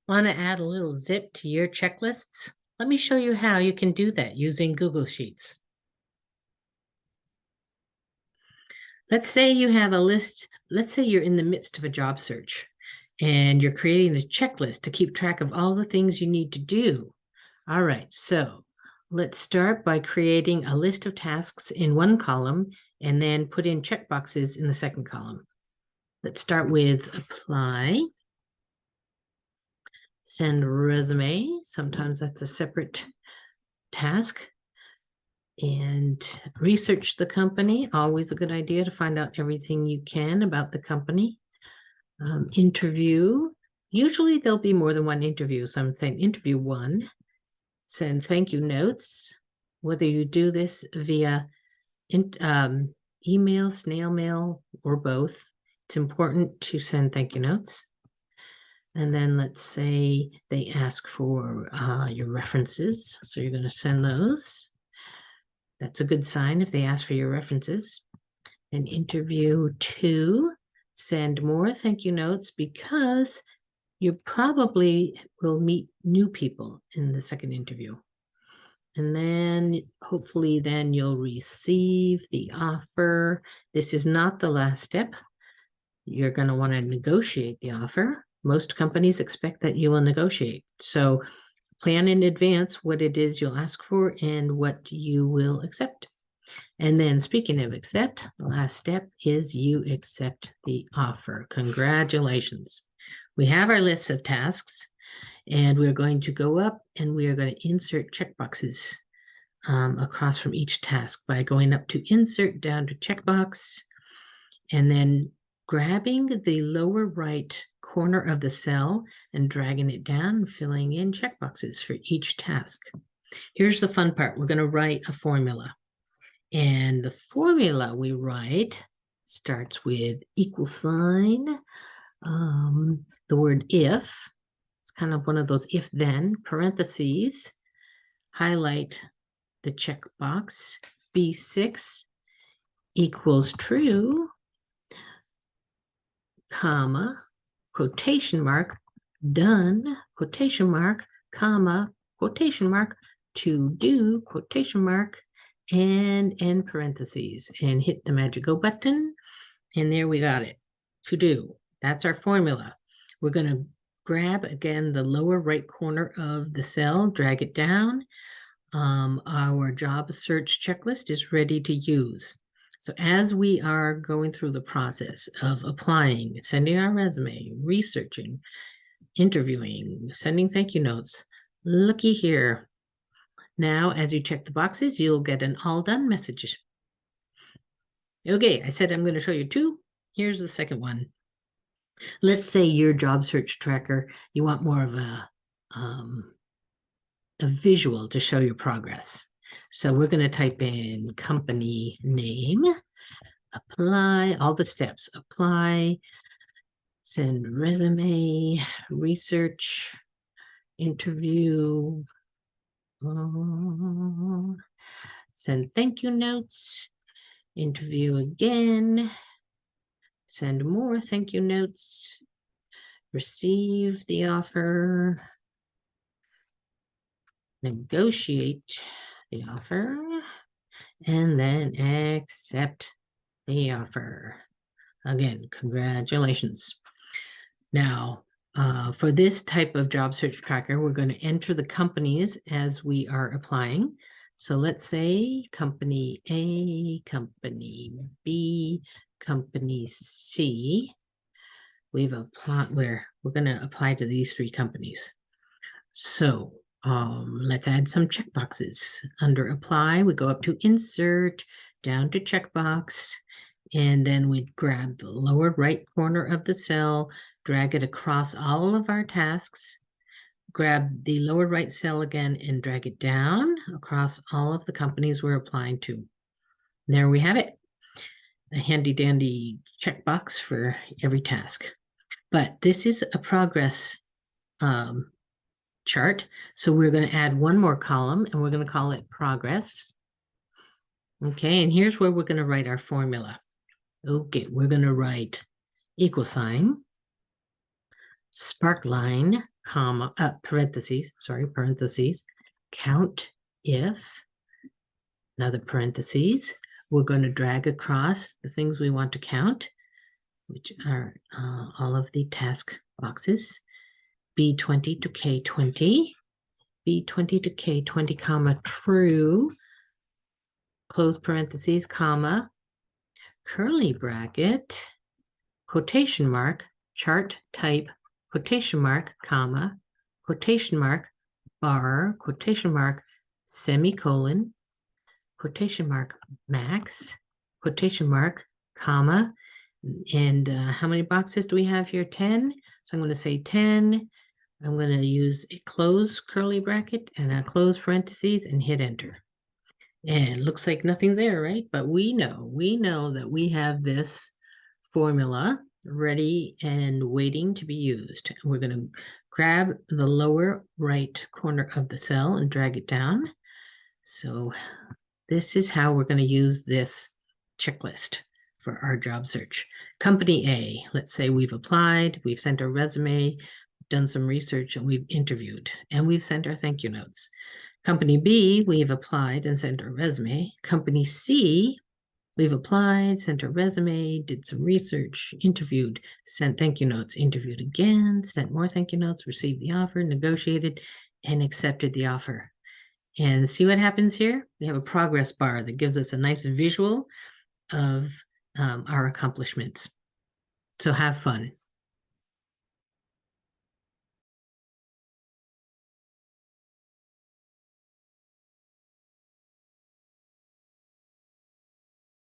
Want to add a little zip to your checklists? Let me show you how you can do that using Google Sheets. Let's say you have a list. Let's say you're in the midst of a job search and you're creating a checklist to keep track of all the things you need to do. All right, so let's start by creating a list of tasks in one column and then put in checkboxes in the second column. Let's start with apply. Send resume. Sometimes that's a separate task. And research the company. Always a good idea to find out everything you can about the company. Interview. Usually there'll be more than one interview. So I'm saying interview one. Send thank you notes. Whether you do this via email, snail mail, or both, it's important to send thank you notes. And then let's say they ask for your references. So you're going to send those. That's a good sign if they ask for your references. And interview two, send more thank you notes because you probably will meet new people in the second interview. And then hopefully then you'll receive the offer. This is not the last step. You're going to want to negotiate the offer. Most companies expect that you will negotiate. So plan in advance what it is you'll ask for and what you will accept. And then speaking of accept, the last step is you accept the offer. Congratulations. We have our list of tasks and we're going to go up and we are going to insert checkboxes across from each task by going up to insert down to checkbox and then grabbing the lower right corner of the cell and dragging it down and filling in checkboxes for each task. Here's the fun part. We're going to write a formula. And the formula we write starts with equal sign, the word if. It's kind of one of those if then, parentheses, highlight the checkbox, B6 equals true, comma, quotation mark, done, quotation mark, comma, quotation mark, to do, quotation mark, and end parentheses, and hit the magic go button. And there we got it, to do. That's our formula. We're going to grab again the lower right corner of the cell, drag it down. Our job search checklist is ready to use. So as we are going through the process of applying, sending our resume, researching, interviewing, sending thank you notes, looky here. Now, as you check the boxes, you'll get an all done message. Okay, I said I'm going to show you two. Here's the second one. Let's say your job search tracker, you want more of a visual to show your progress. So we're going to type in company name, apply, all the steps, apply, send resume, research, interview, send thank you notes, interview again, send more thank you notes, receive the offer, negotiate the offer, and then accept the offer. Again, congratulations. Now, for this type of job search tracker, we're going to enter the companies as we are applying. So let's say company A, company B, company C. We've applied where we're going to apply to these three companies. So let's add some checkboxes. Under apply, we go up to insert, down to checkbox, and then we grab the lower right corner of the cell, drag it across all of our tasks, grab the lower right cell again and drag it down across all of the companies we're applying to. There we have it, a handy dandy checkbox for every task. But this is a progress chart. So we're going to add one more column and we're going to call it progress. Okay, and here's where we're going to write our formula. Okay, we're going to write equal sign, sparkline, comma, parentheses, count if, another parentheses. We're going to drag across the things we want to count, which are all of the task boxes. B20 to K20, B20 to K20, comma, true, close parentheses, comma, curly bracket, quotation mark, chart type, quotation mark, comma, quotation mark, bar, quotation mark, semicolon, quotation mark, max, quotation mark, comma, and how many boxes do we have here? 10. So I'm going to say 10. I'm going to use a close curly bracket and a close parentheses and hit enter. And it looks like nothing's there, right? But we know that we have this formula ready and waiting to be used. We're going to grab the lower right corner of the cell and drag it down. So this is how we're going to use this checklist for our job search. Company A, let's say we've applied, we've sent our resume, done some research, and we've interviewed, and we've sent our thank you notes. Company B, we've applied and sent our resume. Company C, we've applied, sent our resume, did some research, interviewed, sent thank you notes, interviewed again, sent more thank you notes, received the offer, negotiated, and accepted the offer. And see what happens here? We have a progress bar that gives us a nice visual of our accomplishments. So have fun.